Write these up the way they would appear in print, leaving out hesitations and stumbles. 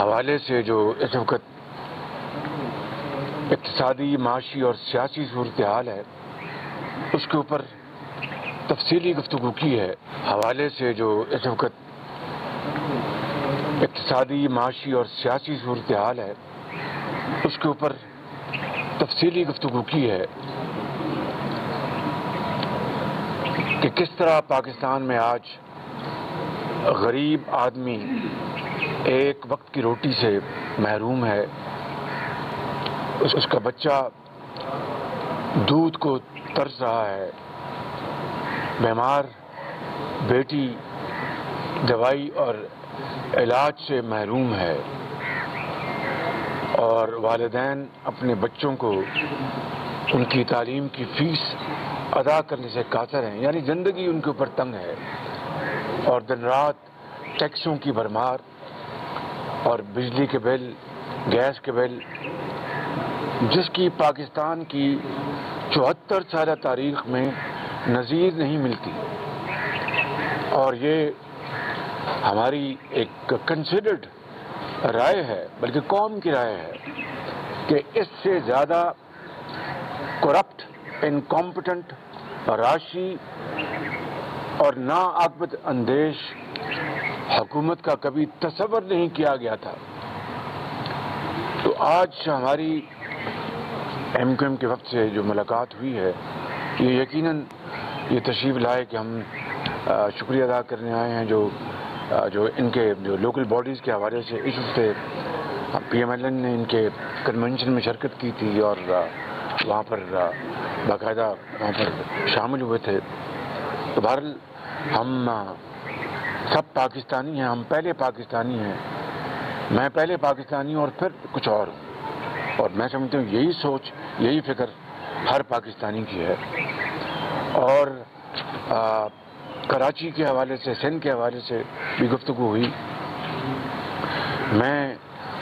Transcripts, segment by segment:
حوالے سے جو اس وقت اقتصادی، معاشی اور سیاسی صورتحال ہے اس کے اوپر تفصیلی گفتگو کی ہے۔ حوالے سے جو اس وقت اقتصادی، معاشی اور سیاسی صورتحال ہے اس کے اوپر تفصیلی گفتگو کی ہے کہ کس طرح پاکستان میں آج غریب آدمی ایک وقت کی روٹی سے محروم ہے، اس کا بچہ دودھ کو ترس رہا ہے، بیمار بیٹی دوائی اور علاج سے محروم ہے، اور والدین اپنے بچوں کو ان کی تعلیم کی فیس ادا کرنے سے قاصر ہیں، یعنی زندگی ان کے اوپر تنگ ہے، اور دن رات ٹیکسوں کی بھرمار اور بجلی کے بل، گیس کے بل، جس کی پاکستان کی 74 سالہ تاریخ میں نظیر نہیں ملتی۔ اور یہ ہماری ایک کنسیڈرڈ رائے ہے، بلکہ قوم کی رائے ہے کہ اس سے زیادہ کرپٹ، انکمپٹنٹ، راشی اور ناعاقبت اندیش حکومت کا کبھی تصور نہیں کیا گیا تھا۔ تو آج ہماری ایم کیو ایم کے وقت سے جو ملاقات ہوئی ہے، یہ یقیناً یہ تشریف لائے کہ ہم شکریہ ادا کرنے آئے ہیں جو ان کے جو لوکل باڈیز کے حوالے سے اس ہفتے پی ایم ایل این نے ان کے کنونشن میں شرکت کی تھی اور وہاں پر باقاعدہ وہاں پر شامل ہوئے تھے۔ تو بہرحال ہم سب پاکستانی ہیں، ہم پہلے پاکستانی ہیں، میں پہلے پاکستانی اور پھر کچھ اور ہوں، اور میں سمجھتا ہوں یہی سوچ، یہی فکر ہر پاکستانی کی ہے۔ اور کراچی کے حوالے سے، سندھ کے حوالے سے بھی گفتگو ہوئی۔ میں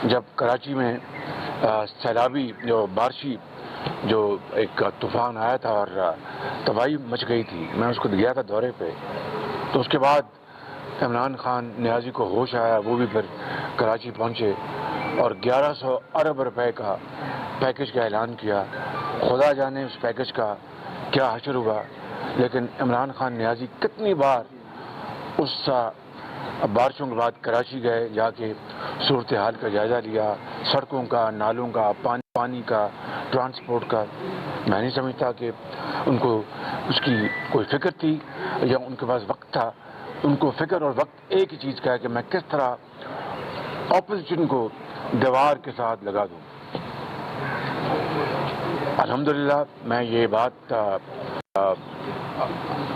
جب کراچی میں سیلابی جو بارشی جو ایک طوفان آیا تھا اور تباہی مچ گئی تھی، میں اس کو گیا تھا دورے پہ، تو اس کے بعد عمران خان نیازی کو ہوش آیا، وہ بھی پھر کراچی پہنچے اور 1100 ارب روپے کا پیکج کا اعلان کیا۔ خدا جانے اس پیکج کا کیا حشر ہوا، لیکن عمران خان نیازی کتنی بار اس بارشوں کے بعد کراچی گئے، جا کے صورتحال کا جائزہ لیا، سڑکوں کا، نالوں کا، پانی کا، ٹرانسپورٹ کا۔ میں نہیں سمجھتا کہ ان کو اس کی کوئی فکر تھی یا ان کے پاس وقت تھا۔ ان کو فکر اور وقت ایک ہی چیز کا ہے کہ میں کس طرح اپوزیشن کو دیوار کے ساتھ لگا دوں۔ الحمدللہ میں یہ بات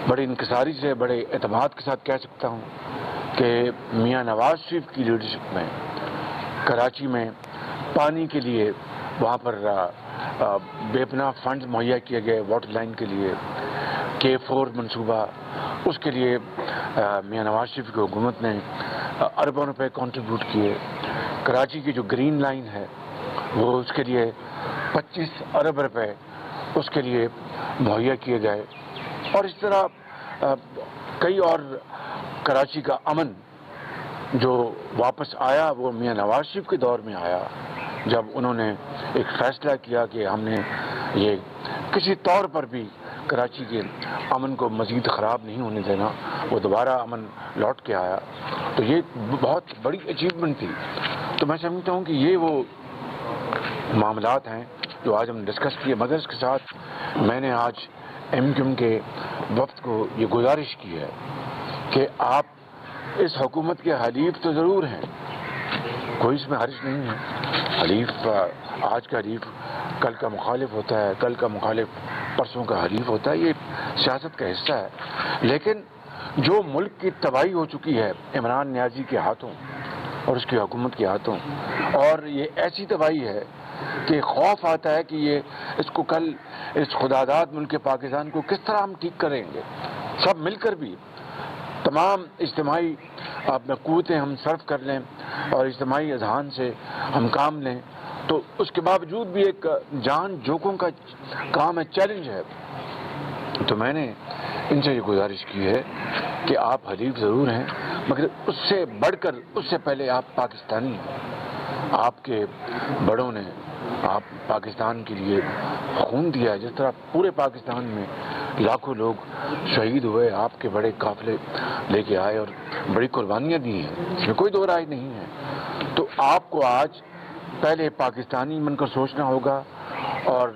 بڑے انکساری سے، بڑے اعتماد کے ساتھ کہہ سکتا ہوں کہ میاں نواز شریف کی لیڈرشپ میں کراچی میں پانی کے لیے وہاں پر بے پناہ فنڈز مہیا کیے گئے، واٹر لائن کے لیے، K4 منصوبہ، اس کے لیے میاں نواز شریف کی حکومت نے اربوں روپے کنٹریبیوٹ کیے۔ کراچی کی جو گرین لائن ہے وہ اس کے لیے 25 ارب روپے اس کے لیے مہیا کیے گئے، اور اس طرح کئی اور کراچی کا امن جو واپس آیا وہ میاں نواز شریف کے دور میں آیا، جب انہوں نے ایک فیصلہ کیا کہ ہم نے یہ کسی طور پر بھی کراچی کے امن کو مزید خراب نہیں ہونے دینا، وہ دوبارہ امن لوٹ کے آیا۔ تو یہ بہت بڑی اچیومنٹ تھی۔ تو میں سمجھتا ہوں کہ یہ وہ معاملات ہیں جو آج ہم ڈسکس کیے، مگر اس کے ساتھ میں نے آج ایم کیو ایم کے وفد کو یہ گزارش کی ہے کہ آپ اس حکومت کے حلیف تو ضرور ہیں، کوئی اس میں حرج نہیں ہے۔ حلیف، آج کا حلیف کل کا مخالف ہوتا ہے، کل کا مخالف پرسوں کا حلیف ہوتا ہے، یہ سیاست کا حصہ ہے۔ لیکن جو ملک کی تباہی ہو چکی ہے عمران نیازی کے ہاتھوں اور اس کی حکومت کے ہاتھوں، اور یہ ایسی تباہی ہے کہ خوف آتا ہے کہ یہ اس کو کل اس خداداد ملک پاکستان کو کس طرح ہم ٹھیک کریں گے، سب مل کر بھی تمام اجتماعی قوتیں ہم صرف کر لیں اور اجتماعی اذہان سے ہم کام لیں، تو اس کے باوجود بھی ایک جان جوکوں کا کام ہے، چیلنج ہے۔ تو میں نے ان سے یہ گزارش کی ہے کہ آپ حلیف ضرور ہیں، مگر اس سے بڑھ کر، اس سے پہلے آپ پاکستانی ہیں، آپ کے بڑوں نے آپ پاکستان کے لیے خون دیا ہے، جس طرح پورے پاکستان میں لاکھوں لوگ شہید ہوئے، آپ کے بڑے قافلے لے کے آئے اور بڑی قربانیاں دی ہیں، اس میں کوئی دو رائے نہیں ہے. تو آپ کو آج پہلے پاکستانی بن کر سوچنا ہوگا اور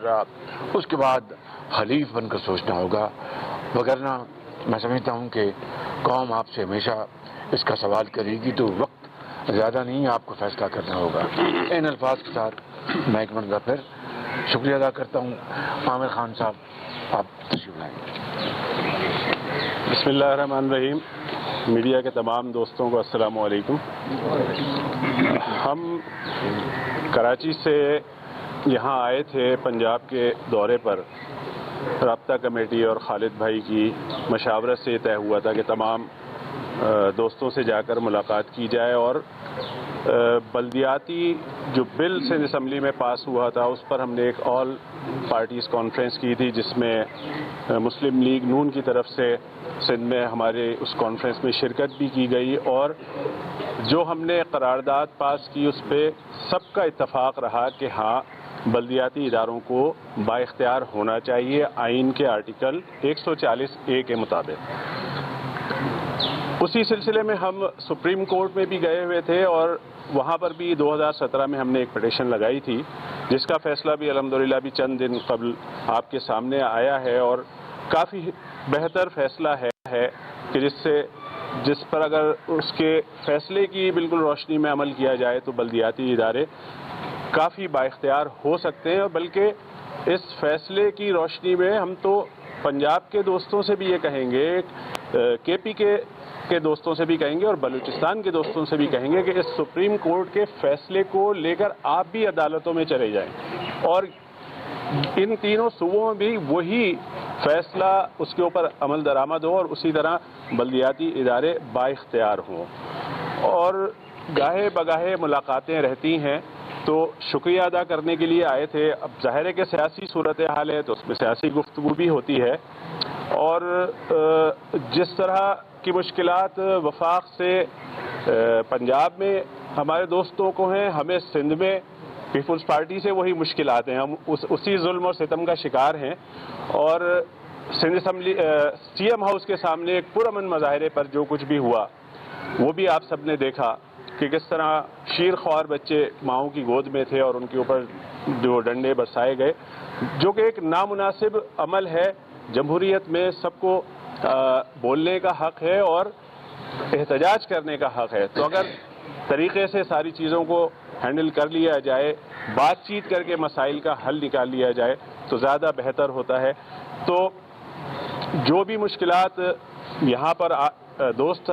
اس کے بعد حلیف بن کر سوچنا ہوگا، وگرنہ میں سمجھتا ہوں کہ قوم آپ سے ہمیشہ اس کا سوال کرے گی. تو وقت زیادہ نہیں، آپ کو فیصلہ کرنا ہوگا. ان الفاظ کے ساتھ میں ایک مرتبہ پھر شکریہ ادا کرتا ہوں. عامر خان صاحب، آپ تشریف لائیں. بسم اللہ الرحمن الرحیم. میڈیا کے تمام دوستوں کو السلام علیکم. ہم کراچی سے یہاں آئے تھے پنجاب کے دورے پر. رابطہ کمیٹی اور خالد بھائی کی مشاورت سے طے ہوا تھا کہ تمام دوستوں سے جا کر ملاقات کی جائے اور بلدیاتی جو بل سندھ اسمبلی میں پاس ہوا تھا اس پر ہم نے ایک آل پارٹیز کانفرنس کی تھی، جس میں مسلم لیگ نون کی طرف سے سندھ میں ہمارے اس کانفرنس میں شرکت بھی کی گئی، اور جو ہم نے قرارداد پاس کی اس پہ سب کا اتفاق رہا کہ ہاں بلدیاتی اداروں کو با اختیار ہونا چاہیے آئین کے آرٹیکل 140A کے مطابق. اسی سلسلے میں ہم سپریم کورٹ میں بھی گئے ہوئے تھے اور وہاں پر بھی 2017 میں ہم نے ایک پٹیشن لگائی تھی، جس کا فیصلہ بھی الحمدللہ بھی چند دن قبل آپ کے سامنے آیا ہے، اور کافی بہتر فیصلہ ہے کہ جس پر اگر اس کے فیصلے کی بالکل روشنی میں عمل کیا جائے تو بلدیاتی ادارے کافی با اختیار ہو سکتے ہیں. بلکہ اس فیصلے کی روشنی میں ہم تو پنجاب کے دوستوں سے بھی یہ کہیں گے، کے پی کے دوستوں سے بھی کہیں گے اور بلوچستان کے دوستوں سے بھی کہیں گے کہ اس سپریم کورٹ کے فیصلے کو لے کر آپ بھی عدالتوں میں چلے جائیں اور ان تینوں صوبوں میں بھی وہی فیصلہ اس کے اوپر عمل درآمد ہو اور اسی طرح بلدیاتی ادارے با اختیار ہوں. اور گاہے بگاہے ملاقاتیں رہتی ہیں تو شکریہ ادا کرنے کے لیے آئے تھے. اب ظاہر ہے کہ سیاسی صورتحال ہے تو اس میں سیاسی گفتگو بھی ہوتی ہے، اور جس طرح کی مشکلات وفاق سے پنجاب میں ہمارے دوستوں کو ہیں، ہمیں سندھ میں پیپلز پارٹی سے وہی مشکلات ہیں. ہم اسی ظلم اور ستم کا شکار ہیں، اور Sindh assembly C M house کے سامنے ایک پرامن مظاہرے پر جو کچھ بھی ہوا وہ بھی آپ سب نے دیکھا کہ کس طرح شیر خوار بچے ماؤں کی گود میں تھے اور ان کے اوپر جو ڈنڈے برسائے گئے، جو کہ ایک نامناسب عمل ہے. جمہوریت میں سب کو بولنے کا حق ہے اور احتجاج کرنے کا حق ہے، تو اگر طریقے سے ساری چیزوں کو ہینڈل کر لیا جائے، بات چیت کر کے مسائل کا حل نکال لیا جائے تو زیادہ بہتر ہوتا ہے. تو جو بھی مشکلات یہاں پر دوست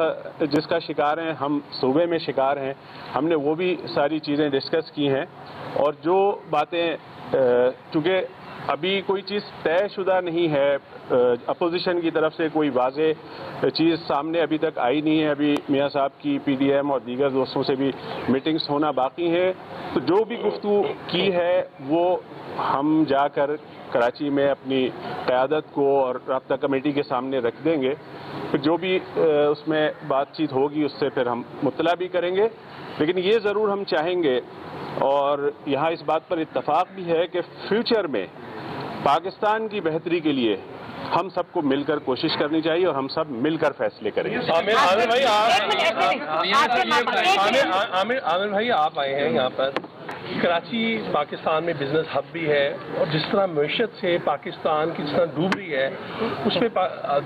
جس کا شکار ہیں، ہم صوبے میں شکار ہیں، ہم نے وہ بھی ساری چیزیں ڈسکس کی ہیں. اور جو باتیں چونکہ ابھی کوئی چیز طے شدہ نہیں ہے، اپوزیشن کی طرف سے کوئی واضح چیز سامنے ابھی تک آئی نہیں ہے. ابھی میاں صاحب کی پی ڈی ایم اور دیگر دوستوں سے بھی میٹنگز ہونا باقی ہیں. تو جو بھی گفتگو کی ہے وہ ہم جا کر کراچی میں اپنی قیادت کو اور رابطہ کمیٹی کے سامنے رکھ دیں گے. پھر جو بھی اس میں بات چیت ہوگی اس سے پھر ہم مطلع بھی کریں گے. لیکن یہ ضرور ہم چاہیں گے اور یہاں اس بات پر اتفاق بھی ہے کہ فیوچر میں پاکستان کی بہتری کے لیے ہم سب کو مل کر کوشش کرنی چاہیے اور ہم سب مل کر فیصلے کریں گے. عامر بھائی آپ آئے ہیں یہاں پر. کراچی پاکستان میں بزنس ہب بھی ہے اور جس طرح معیشت سے پاکستان کی جس طرح ڈوب رہی ہے اس میں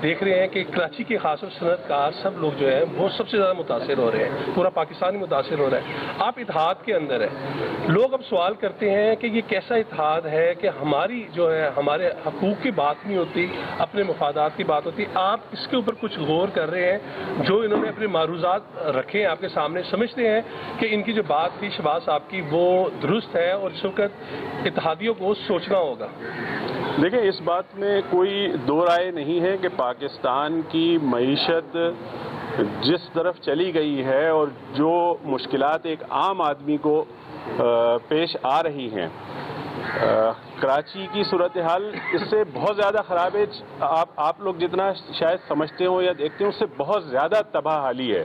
دیکھ رہے ہیں کہ کراچی کے خاص طور صنعت کار سب لوگ جو ہیں وہ سب سے زیادہ متاثر ہو رہے ہیں، پورا پاکستان ہی متاثر ہو رہا ہے. آپ اتحاد کے اندر ہیں، لوگ اب سوال کرتے ہیں کہ یہ کیسا اتحاد ہے کہ ہماری جو ہے ہمارے حقوق کی بات نہیں ہوتی، اپنے مفادات کی بات ہوتی. آپ اس کے اوپر کچھ غور کر رہے ہیں؟ جو انہوں نے اپنے معروضات رکھے ہیں آپ کے سامنے، سمجھتے ہیں کہ ان کی جو بات تھی شہباز صاحب کی وہ درست ہے اور اس وقت اتحادیوں کو سوچنا ہوگا؟ دیکھیں، اس بات میں کوئی دو رائے نہیں ہے کہ پاکستان کی معیشت جس طرف چلی گئی ہے اور جو مشکلات ایک عام آدمی کو پیش آ رہی ہیں، کراچی کی صورتحال اس سے بہت زیادہ خراب ہے. آپ لوگ جتنا شاید سمجھتے ہوں یا دیکھتے ہیں اس سے بہت زیادہ تباہ حالی ہے.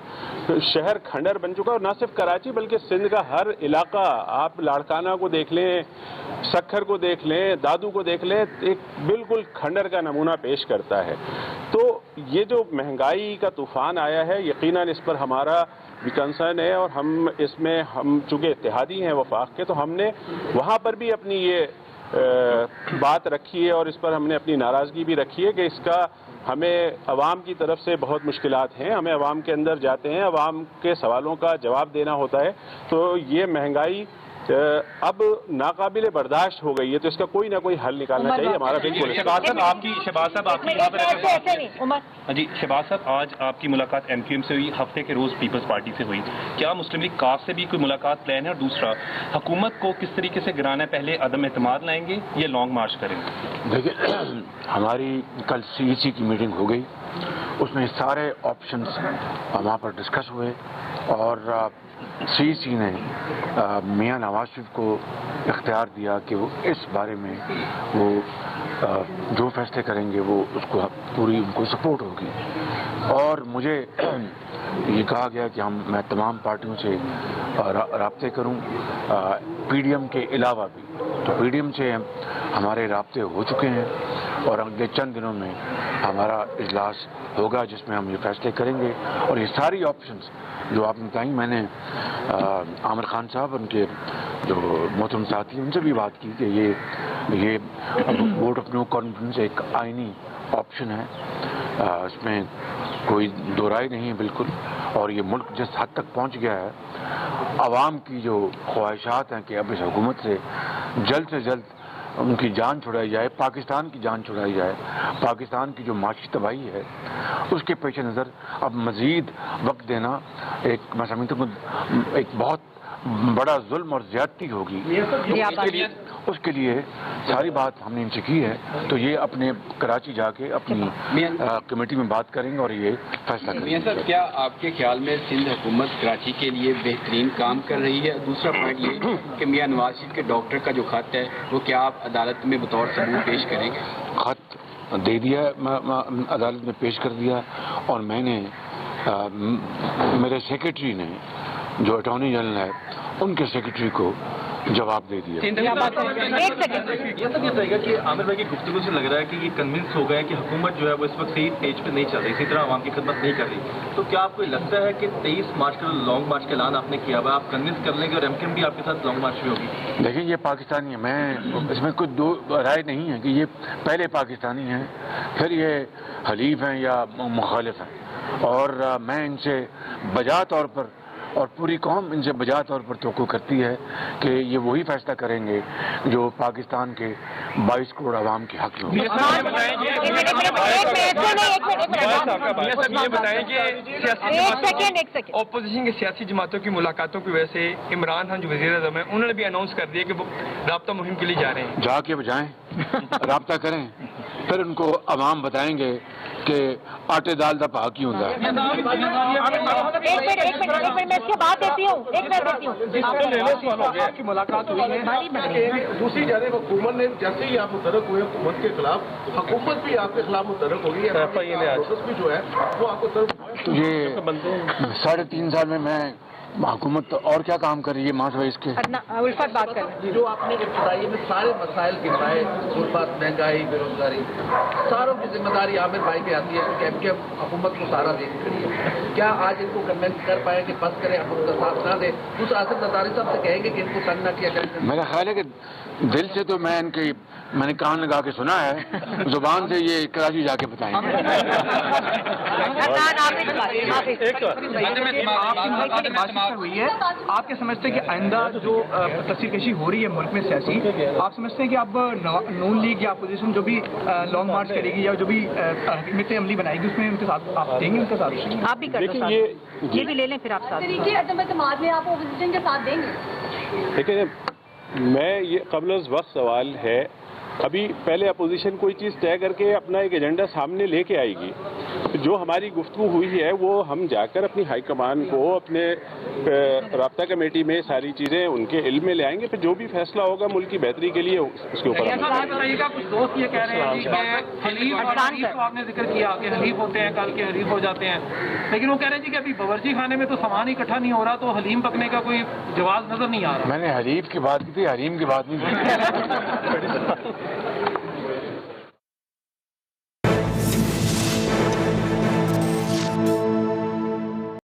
شہر کھنڈر بن چکا ہے، اور نہ صرف کراچی بلکہ سندھ کا ہر علاقہ. آپ لاڑکانہ کو دیکھ لیں، سکھر کو دیکھ لیں، دادو کو دیکھ لیں، ایک بالکل کھنڈر کا نمونہ پیش کرتا ہے. تو یہ جو مہنگائی کا طوفان آیا ہے، یقیناً اس پر ہمارا بھی کنسرن ہے، اور ہم اس میں چونکہ اتحادی ہیں وفاق کے، تو ہم نے وہاں پر بھی اپنی یہ بات رکھی ہے، اور اس پر ہم نے اپنی ناراضگی بھی رکھی ہے کہ اس کا ہمیں عوام کی طرف سے بہت مشکلات ہیں. ہمیں عوام کے اندر جاتے ہیں، عوام کے سوالوں کا جواب دینا ہوتا ہے. تو یہ مہنگائی اب ناقابل برداشت ہو گئی ہے، تو اس کا کوئی نہ کوئی حل نکالنا چاہیے. ہمارا بالکل شہباز صاحب آج آپ کی ملاقات ایم کیو ایم سے ہوئی، ہفتے کے روز پیپلز پارٹی سے ہوئی. کیا مسلم لیگ کاف سے بھی کوئی ملاقات پلان ہے؟ اور دوسرا، حکومت کو کس طریقے سے گرانا ہے؟ پہلے عدم اعتماد لائیں گے یا لانگ مارچ کریں گے؟ دیکھیے، ہماری کل CEC کی میٹنگ ہو گئی، اس میں سارے آپشنس وہاں پر ڈسکس ہوئے، اور CEC نے میاں نواز شریف کو اختیار دیا کہ وہ اس بارے میں وہ جو فیصلے کریں گے وہ اس کو پوری ان کو سپورٹ ہوگی. اور مجھے یہ کہا گیا کہ میں تمام پارٹیوں سے رابطے کروں، PDM کے علاوہ بھی. تو PDM سے ہمارے رابطے ہو چکے ہیں، اور اگلے چند دنوں میں ہمارا اجلاس ہوگا جس میں ہم یہ فیصلے کریں گے. اور یہ ساری آپشنز جو آپ نے بتائیں، میں نے عامر خان صاحب، ان کے جو محترم ساتھی، ان سے بھی بات کی کہ یہ ووٹ آف نو کانفیڈنس ایک آئینی آپشن ہے، اس میں کوئی دو رائے نہیں ہے بالکل. اور یہ ملک جس حد تک پہنچ گیا ہے، عوام کی جو خواہشات ہیں کہ اب اس حکومت سے جلد ان کی جان چھڑائی جائے، پاکستان کی جان چھڑائی جائے، پاکستان کی جو معاشی تباہی ہے اس کے پیش نظر اب مزید وقت دینا میں سمجھتا ہوں ایک بہت بڑا ظلم اور زیادتی ہوگی. اس کے لیے ساری بات ہم نے ان سے کی ہے. تو یہ اپنے کراچی جا کے اپنی کمیٹی میں بات کریں گے اور یہ فیصلہ کریں گے. میاں صاحب، کیا آپ کے خیال میں سندھ حکومت کراچی کے لیے بہترین کام کر رہی ہے؟ دوسرا پوائنٹ یہ کہ میاں نواز شریف کے ڈاکٹر کا جو خط ہے وہ کیا آپ عدالت میں بطور ثبوت پیش کریں گے؟ خط دے دیا، عدالت میں پیش کر دیا، اور میں نے میرے سیکرٹری نے جو اٹارنی جنرل ہے ان کے سیکرٹری کو جواب دے دیا. یہ صحیح ہے کہ عامر بھائی کی گفتگو سے لگ رہا ہے کہ یہ کنونس ہو گئے کہ حکومت جو ہے وہ اس وقت صحیح پیج پہ نہیں چل رہی، اسی طرح عوام کی خدمت نہیں کر رہی. تو کیا آپ کو لگتا ہے کہ 23 مارچ کا لانگ مارچ کا اعلان آپ نے کیا ہوا، آپ کنونس کر لیں گے اور ایم کیو ایم بھی آپ کے ساتھ لانگ مارچ بھی ہوگی؟ دیکھیں، یہ پاکستانی ہے، میں اس میں کوئی دو رائے نہیں ہے کہ یہ پہلے پاکستانی ہیں، پھر یہ حلیف ہیں یا مخالف ہیں. اور میں ان سے بجا طور پر، اور پوری قوم ان سے بجا طور پر توقع کرتی ہے کہ یہ وہی فیصلہ کریں گے جو پاکستان کے 22 کروڑ عوام کے حق میں ہو. اپوزیشن کی سیاسی جماعتوں کی ملاقاتوں کی وجہ سے عمران خان جو وزیر اعظم ہیں انہوں نے بھی اناؤنس کر دیا کہ وہ رابطہ مہم کے لیے جا رہے ہیں. جا کے بجائیں، رابطہ کریں، پھر ان کو عوام بتائیں گے کہ آٹے دال دا بھا کی ہوتا ہے. ملاقات ہوئی ہے، دوسری جانب حکومت نے جیسے ہی آپ متحرک ہوئے حکومت کے خلاف، حکومت بھی آپ کے خلاف متحرک ہوگی ہے، جو ہے وہ آپ کو طرف. تو یہ 3.5 سال میں حکومت اور کیا کام کر رہی ہے ماس وائز کے؟ الفت بات کر رہے ہیں جو آپ نے ابتدائی میں سارے مسائل گنوائے، غربت، مہنگائی، بے روزگاری، ساروں کی ذمہ داری عامر بھائی پہ آتی ہے کیونکہ ایم کیو ایم حکومت کو سارا دیکھ کری ہے. کیا آج ان کو کنوینس کر پائے کہ بس کریں، ہم ان کا ساتھ نہ دیں؟ دوسرا آصف زرداری صاحب سے کہیں گے کہ ان کو تنگ نہ کیا کریں. میرا خیال ہے کہ دل سے تو میں نے کان لگا کے سنا ہے، زبان سے یہ کراچی جا کے بتائیں گے. ہوئی ہے، آپ کیا سمجھتے ہیں کہ آئندہ جو تصویر کشی ہو رہی ہے ملک میں سیاسی، آپ سمجھتے ہیں کہ اب نون لیگ یا اپوزیشن جو بھی لانگ مارچ کرے گی یا جو بھی حکمت عملی بنائے گی اس میں ان کے ساتھ آپ دیں گے؟ ان کے ساتھ آپ بھی کر دیں، یہ بھی لے لیں پھر آپ ساتھ طریقے عدم اعتماد میں آپ اپوزیشن کے ساتھ دیں گے؟ لیکن میں یہ قبل از وقت سوال ہے، ابھی پہلے اپوزیشن کوئی چیز طے کر کے اپنا ایک ایجنڈا سامنے لے کے آئے گی. جو ہماری گفتگو ہوئی ہے وہ ہم جا کر اپنی ہائی کمان کو اپنے رابطہ کمیٹی میں ساری چیزیں ان کے علم میں لے آئیں گے، پھر جو بھی فیصلہ ہوگا ملک کی بہتری کے لیے اس کے اوپر کچھ دوست یہ کہہ رہے ہیں کہ حلیف کو آپ نے ذکر کیا کہ حلیف ہوتے ہیں، کل کے حلیف ہو جاتے ہیں، لیکن وہ کہہ رہے ہیں کہ ابھی باورچی خانے میں تو سامان اکٹھا نہیں ہو رہا، تو حلیم پکنے کا کوئی جواز نظر نہیں آ رہا. میں نے حلیف کی بات کی تھی، حریم کی بات نہیں کی.